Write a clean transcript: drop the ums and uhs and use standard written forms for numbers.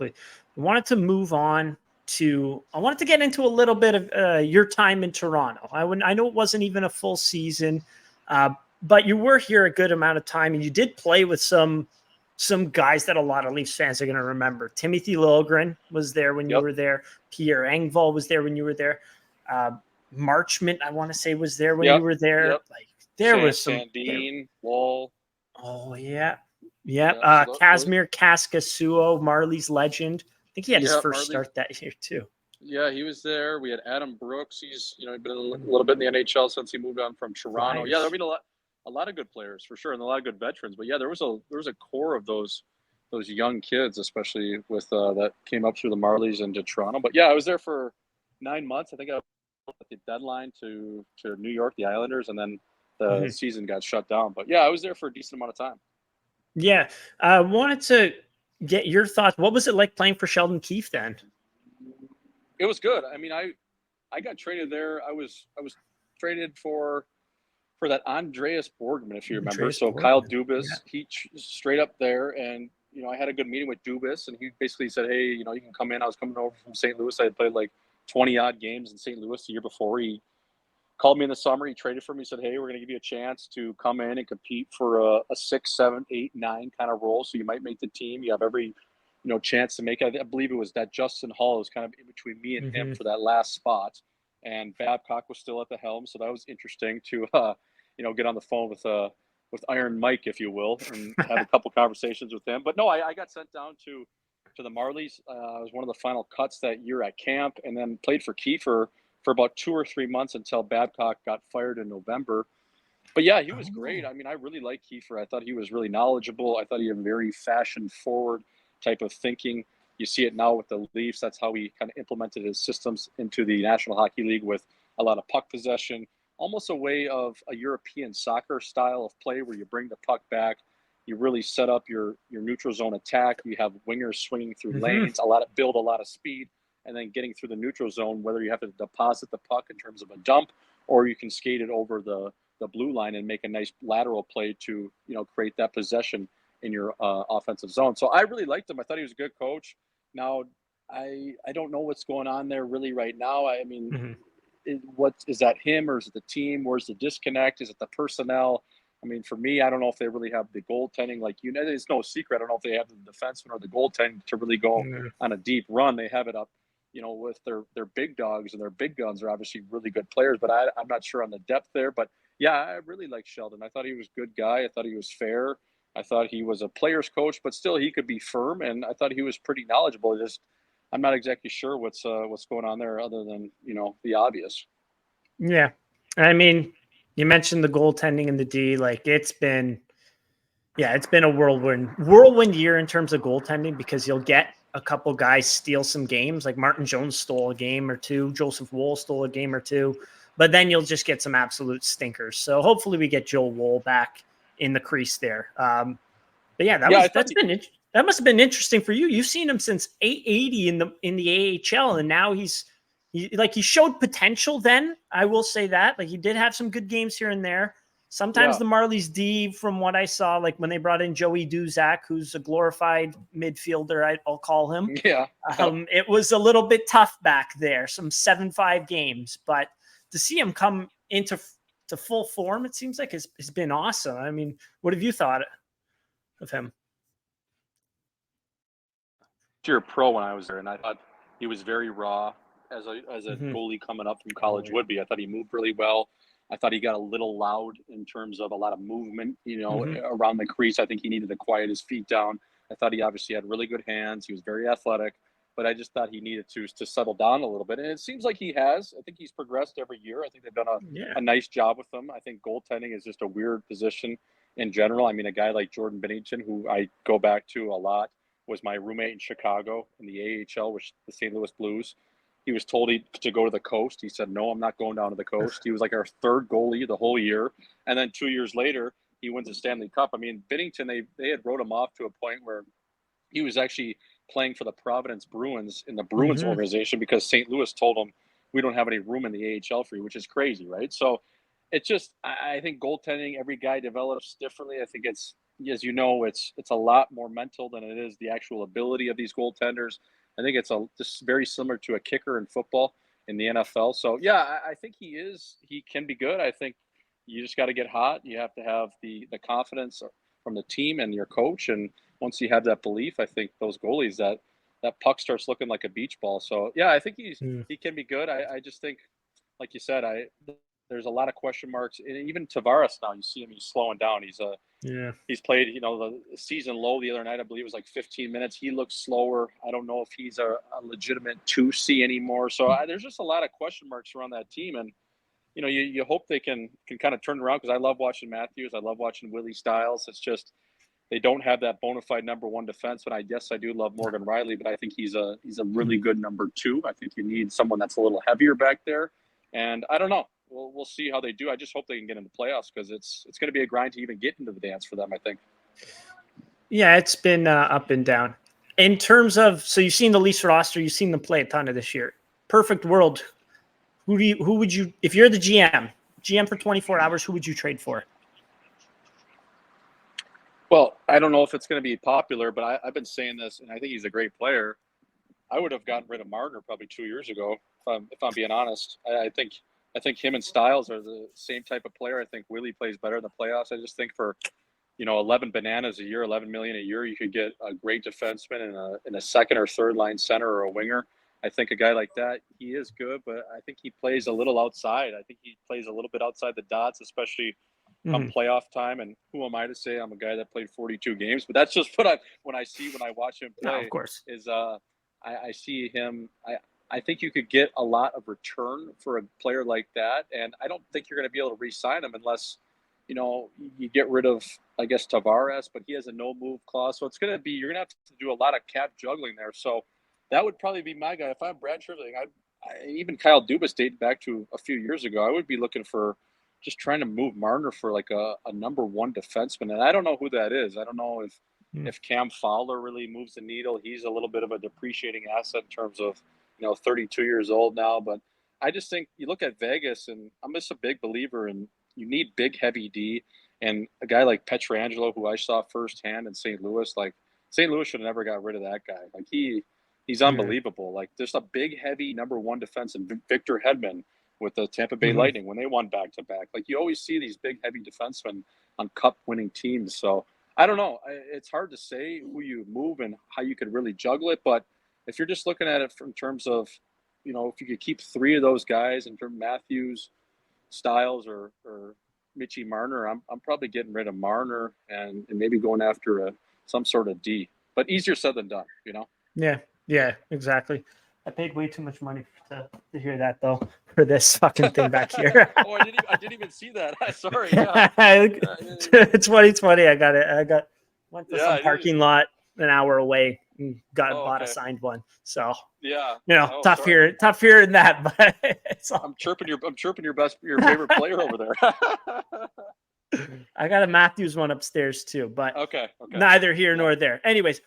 I wanted to move on I wanted to get into a little bit of your time in Toronto. I know it wasn't even a full season, but you were here a good amount of time, and you did play with some guys that a lot of Leafs fans are going to remember. Timothy Liljegren was there when you Yep. were there. Pierre Engvall was there when you were there. Marchment, I want to say, was there when you were there. Yep. Like there was some Sandine, Wall. Oh yeah. So Kazimir Kaskasuo, Marley's legend. I think he had his first Marley. start that year too. Yeah, he was there. We had Adam Brooks. He's been a little bit in the NHL since he moved on from Toronto. Yeah, there'll be a lot of good players for sure, and a lot of good veterans. But yeah, there was a core of those young kids, especially with that came up through the Marlies into Toronto. But yeah, I was there for 9 months. I think I was at the deadline to New York, the Islanders, and then the season got shut down. But yeah, I was there for a decent amount of time. Yeah, I wanted to get your thoughts. What was it like playing for Sheldon Keefe then? It was good. I mean, I got traded there. I was traded for that Andreas Borgman, if you remember. Kyle Dubas, he straight up there, and I had a good meeting with Dubas, and he basically said, "Hey, you can come in." I was coming over from St. Louis. I had played like 20 odd games in St. Louis the year before. He called me in the summer. He traded for me. He said, "Hey, we're going to give you a chance to come in and compete for a 6, 7, 8, 9 kind of role. So you might make the team. You have every chance to make it." I believe it was that Justin Hall was kind of in between me and him for that last spot, and Babcock was still at the helm, so that was interesting to get on the phone with Iron Mike, if you will, and have a couple conversations with him. But no, I got sent down to the Marlies. I was one of the final cuts that year at camp, and then played for Kiefer for about 2 or 3 months until Babcock got fired in November. But yeah, he was great. I mean, I really liked Kiefer. I thought he was really knowledgeable. I thought he had a very fashion-forward type of thinking. You see it now with the Leafs. That's how he kind of implemented his systems into the National Hockey League, with a lot of puck possession, almost a way of a European soccer style of play where you bring the puck back, you really set up your neutral zone attack. You have wingers swinging through lanes, build a lot of speed, and then getting through the neutral zone, whether you have to deposit the puck in terms of a dump, or you can skate it over the blue line and make a nice lateral play to create that possession in your offensive zone. So I really liked him. I thought he was a good coach. Now, I don't know what's going on there really right now. I mean, what is that, him or is it the team? Where's the disconnect? Is it the personnel? I mean, for me, I don't know if they really have the goaltending. Like, it's no secret. I don't know if they have the defenseman or the goaltending to really go on a deep run. They have it up, with their big dogs, and their big guns are obviously really good players, but I'm not sure on the depth there. But yeah, I really like Sheldon. I thought he was a good guy. I thought he was fair. I thought he was a player's coach, but still he could be firm, and I thought he was pretty knowledgeable. I'm not exactly sure what's going on there other than, the obvious. Yeah. I mean, you mentioned the goaltending and the D. Like, it's been a whirlwind year in terms of goaltending, because you'll get a couple guys steal some games. Like Martin Jones stole a game or two. Joseph Woll stole a game or two. But then you'll just get some absolute stinkers. So hopefully we get Joe Woll back in the crease there. But yeah, that must have been interesting for you. You've seen him since 880 in the AHL, and now he showed potential then. I will say that. Like, he did have some good games here and there. Sometimes the Marlies D, from what I saw, like when they brought in Joey Duzak, who's a glorified midfielder, I'll call him. Yeah. It was a little bit tough back there, some 7-5 games. But to see him come into full form, it seems like it's been awesome. I mean, what have you thought of him? You're a pro when I was there, and I thought he was very raw as a goalie coming up from college would be. I thought he moved really well. I thought he got a little loud in terms of a lot of movement, around the crease. I think he needed to quiet his feet down. I thought he obviously had really good hands. He was very athletic, but I just thought he needed to settle down a little bit. And it seems like he has. I think he's progressed every year. I think they've done a nice job with him. I think goaltending is just a weird position in general. I mean, a guy like Jordan Binnington, who I go back to a lot, was my roommate in Chicago in the AHL with the St. Louis Blues. He was told to go to the coast. He said, "No, I'm not going down to the coast." He was like our third goalie the whole year. And then 2 years later, he wins the Stanley Cup. I mean, Binnington, they had wrote him off to a point where he was actually playing for the Providence Bruins in the Bruins organization, because St. Louis told him, "We don't have any room in the AHL for you," which is crazy, right? So it's just, I think goaltending, every guy develops differently. I think it's, as you know, it's a lot more mental than it is the actual ability of these goaltenders. I think it's just very similar to a kicker in football in the NFL. So yeah, I think he can be good. I think you just got to get hot. You have to have the confidence from the team and your coach. And once you have that belief, I think those goalies that puck starts looking like a beach ball. So yeah, I think he can be good. I just think, like you said, there's a lot of question marks. And even Tavares now, you see him, he's slowing down. He's played, the season low the other night. I believe it was like 15 minutes. He looks slower. I don't know if he's a legitimate 2C anymore. So there's just a lot of question marks around that team. And, you hope they can kind of turn around, because I love watching Matthews. I love watching Willie Stiles. It's just they don't have that bona fide number one defenseman. I guess I do love Morgan Riley, but I think he's a really good number two. I think you need someone that's a little heavier back there. And I don't know. We'll see how they do. I just hope they can get into playoffs, because it's going to be a grind to even get into the dance for them, I think. Yeah, it's been up and down. In terms of, so you've seen the Leafs roster, you've seen them play a ton of this year. Perfect world. Who would you, if you're the GM for 24 hours, who would you trade for? Well, I don't know if it's going to be popular, but I've been saying this, and I think he's a great player. I would have gotten rid of Marner probably 2 years ago, if I'm being honest. I think him and Stiles are the same type of player. I think Willie plays better in the playoffs. I just think for, 11 bananas a year, $11 million a year, you could get a great defenseman in a second or third line center or a winger. I think a guy like that, he is good, but I think he plays a little outside. I think he plays a little bit outside the dots, especially come playoff time. And who am I to say? I'm a guy that played 42 games, but that's just what when I watch him play. No, of course. Is I see him. I think you could get a lot of return for a player like that, and I don't think you're going to be able to re-sign him unless you get rid of, I guess, Tavares, but he has a no-move clause, so you're going to have to do a lot of cap juggling there. So that would probably be my guy. If I'm Brad Trevling, even Kyle Dubas dating back to a few years ago, I would be looking for just trying to move Marner for like a number one defenseman, and I don't know who that is. I don't know if Cam Fowler really moves the needle. He's a little bit of a depreciating asset in terms of 32 years old now. But I just think you look at Vegas, and I'm just a big believer in you need big, heavy D. And a guy like Pietrangelo, who I saw firsthand in St. Louis, like St. Louis should have never got rid of that guy. Like he's unbelievable. Like there's a big, heavy number one defense, and Victor Hedman with the Tampa Bay Lightning when they won back-to-back. Like you always see these big, heavy defensemen on cup-winning teams. So I don't know. It's hard to say who you move and how you could really juggle it. But if you're just looking at it from terms of, if you could keep three of those guys in terms of Matthews, Stiles, or Mitchie Marner, I'm probably getting rid of Marner and maybe going after some sort of D. But easier said than done, Yeah, exactly. I paid way too much money to hear that, though, for this fucking thing back here. Oh, I didn't even see that. Sorry. Yeah. It's 2020. Went to some parking lot an hour away and bought a signed one. So yeah, tough hearing that, but I'm chirping your favorite player over there. I got a Matthews one upstairs too, but okay. Neither here nor there. Anyways,